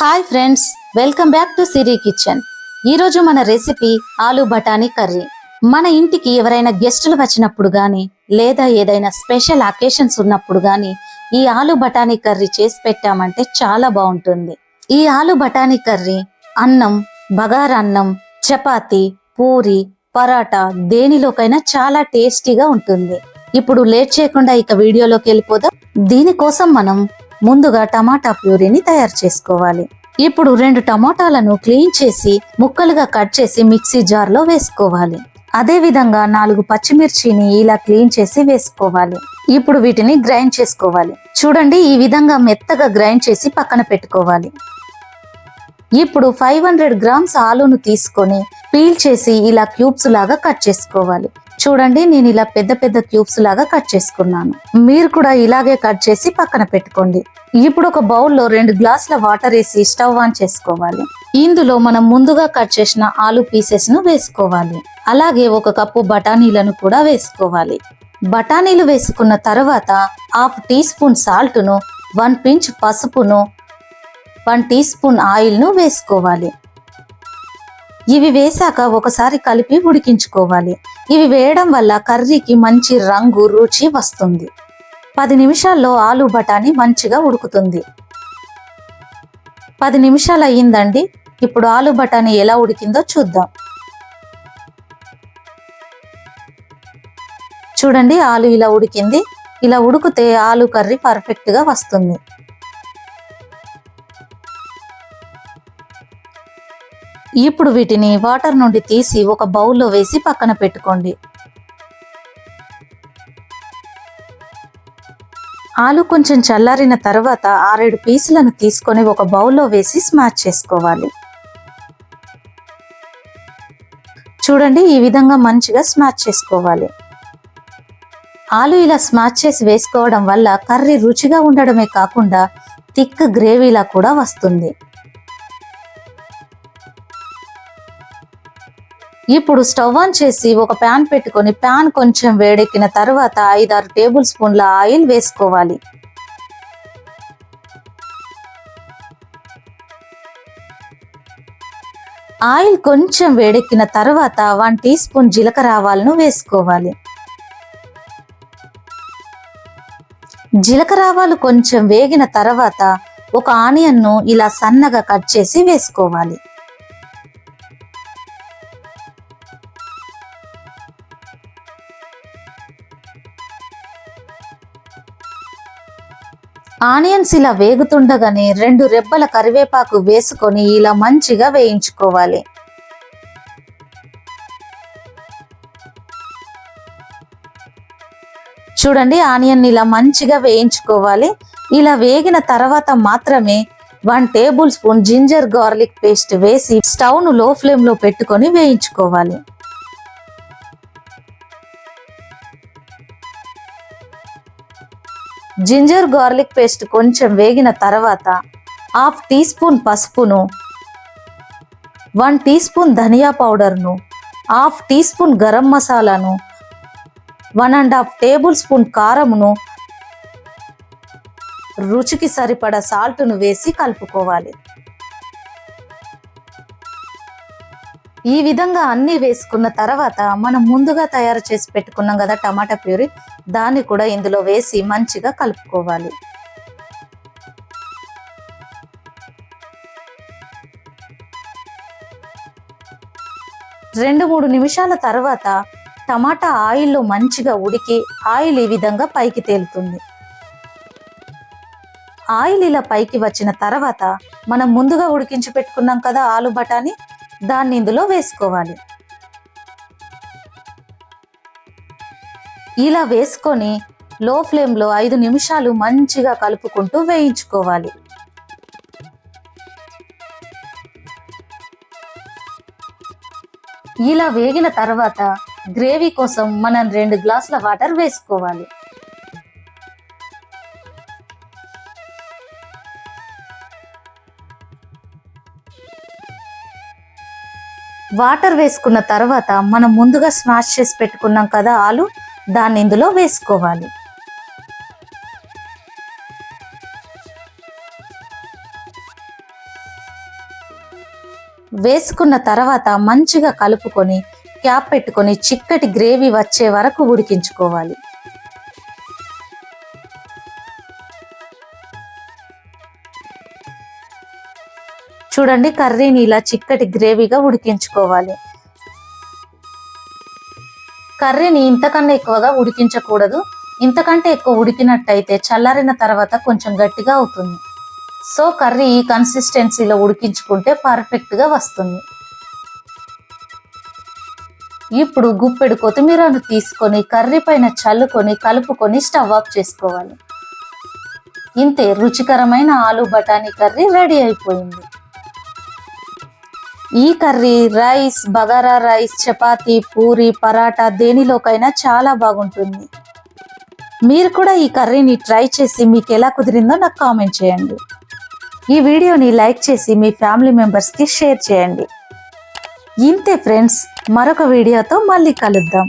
Hi friends, welcome back to Siri kitchen. ఈరోజు మన recipe ఆలు బఠానీ కర్రీ. మన ఇంటికి ఎవరైనా గెస్టులు వచ్చినప్పుడు గాని లేదా ఏదైనా స్పెషల్ అకేషన్స్ ఉన్నప్పుడు గాని ఈ ఆలు బఠానీ కర్రీ చేసి పెట్టామంటే చాలా బాగుంటుంది. ఈ ఆలు బఠానీ కర్రీ అన్నం, బగారా అన్నం, చపాతి, పూరి, పరాటా దేనిలోకైనా చాలా టేస్టీగా ఉంటుంది. ఇప్పుడు లేట్ చేయకుండా ఇక వీడియోలోకి వెళ్ళిపోదాం. దీనికోసం మనం ముందుగా టమాటా ప్యూరీని తయారు చేసుకోవాలి. ఇప్పుడు 2 టమాటాలను క్లీన్ చేసి ముక్కలుగా కట్ చేసి మిక్సీ జార్ లో వేసుకోవాలి. అదే విధంగా 4 పచ్చిమిర్చిని ఇలా క్లీన్ చేసి వేసుకోవాలి. ఇప్పుడు వీటిని గ్రైండ్ చేసుకోవాలి. చూడండి, ఈ విధంగా మెత్తగా గ్రైండ్ చేసి పక్కన పెట్టుకోవాలి. ఇప్పుడు 500 గ్రామ్స్ ఆలును తీసుకొని పీల్ చేసి ఇలా క్యూబ్స్ లాగా కట్ చేసుకోవాలి. చూడండి, నేను ఇలా పెద్ద పెద్ద క్యూబ్స్ లాగా కట్ చేసుకున్నాను. మీరు కూడా ఇలాగే కట్ చేసి పక్కన పెట్టుకోండి. ఇప్పుడు ఒక బౌల్లో 2 గ్లాసుల వాటర్ వేసి స్టవ్ ఆన్ చేసుకోవాలి. ఇందులో మనం ముందుగా కట్ చేసిన ఆలు పీసెస్ ను వేసుకోవాలి. అలాగే 1 కప్పు బఠానీలను కూడా వేసుకోవాలి. బఠానీలు వేసుకున్న తర్వాత 1/2 టీ స్పూన్ సాల్ట్ ను, 1 పించ్ పసుపును, 1 టీ స్పూన్ ఆయిల్ ను వేసుకోవాలి. ఇవి వేశాక ఒకసారి కలిపి ఉడికించుకోవాలి. ఇవి వేయడం వల్ల కర్రీకి మంచి రంగు, రుచి వస్తుంది. 10 నిమిషాల్లో ఆలు బఠానీ మంచిగా ఉడుకుతుంది. 10 నిమిషాలు అయ్యిందండి. ఇప్పుడు ఆలు బఠానీ ఎలా ఉడికిందో చూద్దాం. చూడండి, ఆలు ఇలా ఉడికింది. ఇలా ఉడికితే ఆలు కర్రీ పర్ఫెక్ట్ గా వస్తుంది. ఇప్పుడు వీటిని వాటర్ నుండి తీసి ఒక బౌల్లో వేసి పక్కన పెట్టుకోండి. ఆలు కొంచెం చల్లారిన తర్వాత 6-7 పీసులను తీసుకొని ఒక బౌల్లో వేసి స్మాష్ చేసుకోవాలి. చూడండి, ఈ విధంగా మంచిగా స్మాష్ చేసుకోవాలి. ఆలు ఇలా స్మాష్ చేసి వేసుకోవడం వల్ల కర్రీ రుచిగా ఉండడమే కాకుండా థిక్ గ్రేవీలా కూడా వస్తుంది. ఇప్పుడు స్టవ్ ఆన్ చేసి ఒక ప్యాన్ పెట్టుకొని ప్యాన్ కొంచెం వేడెక్కిన తర్వాత 5-6 టేబుల్ స్పూన్ల ఆయిల్ వేసుకోవాలి. ఆయిల్ కొంచెం వేడెక్కిన తర్వాత 1 టీ స్పూన్ జీలకర్ర ఆవాలను వేసుకోవాలి. జీలకర్ర ఆవాలు కొంచెం వేగిన తర్వాత ఒక ఆనియన్ను ఇలా సన్నగా కట్ చేసి వేసుకోవాలి. ఆనియన్స్ ఇలా వేగుతుండగానే 2 రెబ్బల కరివేపాకు వేసుకొని ఇలా మంచిగా వేయించుకోవాలి. చూడండి, ఆనియన్ ఇలా మంచిగా వేయించుకోవాలి. ఇలా వేగిన తర్వాత మాత్రమే 1 tablespoon ginger garlic paste వేసి స్టవ్ ను లో ఫ్లేమ్ లో పెట్టుకొని వేయించుకోవాలి. జింజర్ గార్లిక్ పేస్ట్ కొంచెం వేగిన తర్వాత 1/2 టీ స్పూన్ పసుపును, 1 టీ స్పూన్ ధనియా పౌడర్ను, 1/2 టీ స్పూన్ గరం మసాలాను, 1.5 టేబుల్ స్పూన్ కారమును, రుచికి సరిపడా సాల్ట్ను వేసి కలుపుకోవాలి. ఈ విధంగా అన్ని వేసుకున్న తర్వాత మనం ముందుగా తయారు చేసి పెట్టుకున్నాం కదా టమాటా ప్యూరీ, దాన్ని కూడా ఇందులో వేసి మంచిగా కలుపుకోవాలి. రెండు 3 నిమిషాల తర్వాత టమాటా ఆయిల్లో మంచిగా ఉడికి ఆయిల్ ఈ విధంగా పైకి తేలుతుంది. ఆయిల్ ఇలా పైకి వచ్చిన తర్వాత మనం ముందుగా ఉడికించి పెట్టుకున్నాం కదా ఆలు బఠానీ, దాన్ని ఇందులో వేసుకోవాలి. ఇలా వేసుకొని లో ఫ్లేమ్ లో 5 నిమిషాలు మంచిగా కలుపుకుంటూ వేయించుకోవాలి. ఇలా వేగిన తర్వాత గ్రేవీ కోసం మనం 2 గ్లాసుల వాటర్ వేసుకోవాలి. వాటర్ వేసుకున్న తర్వాత మనం ముందుగా స్మాష్ చేసి పెట్టుకున్నాం కదా ఆలు, దాన్ని ఇందులో వేసుకోవాలి. వేసుకున్న తర్వాత మంచిగా కలుపుకొని క్యాప్ పెట్టుకొని చిక్కటి గ్రేవీ వచ్చే వరకు ఉడికించుకోవాలి. చూడండి, కర్రీని ఇలా చిక్కటి గ్రేవీగా ఉడికించుకోవాలి. కర్రీని ఇంతకన్నా ఎక్కువగా ఉడికించకూడదు. ఇంతకంటే ఎక్కువ ఉడికినట్టయితే చల్లారిన తర్వాత కొంచెం గట్టిగా అవుతుంది. సో కర్రీ ఈ కన్సిస్టెన్సీలో ఉడికించుకుంటే పర్ఫెక్ట్గా వస్తుంది. ఇప్పుడు గుప్పెడు కొత్తిమీరను తీసుకొని కర్రీ పైన చల్లుకొని కలుపుకొని స్టవ్ ఆఫ్ చేసుకోవాలి. ఇంతే, రుచికరమైన ఆలు బఠానీ కర్రీ రెడీ అయిపోయింది. ఈ curry rice, bagara rice, chapati, puri, paratha దేనిలోకైనా చాలా బాగుంటుంది. మీరు కూడా ఈ కర్రీని ట్రై చేసి మీకు ఎలా కుదిరిందో నాకు కామెంట్ చేయండి. ఈ వీడియోని లైక్ చేసి మీ ఫ్యామిలీ మెంబర్స్కి షేర్ చేయండి. ఇంతే ఫ్రెండ్స్, మరొక వీడియోతో మళ్ళీ కలుద్దాం.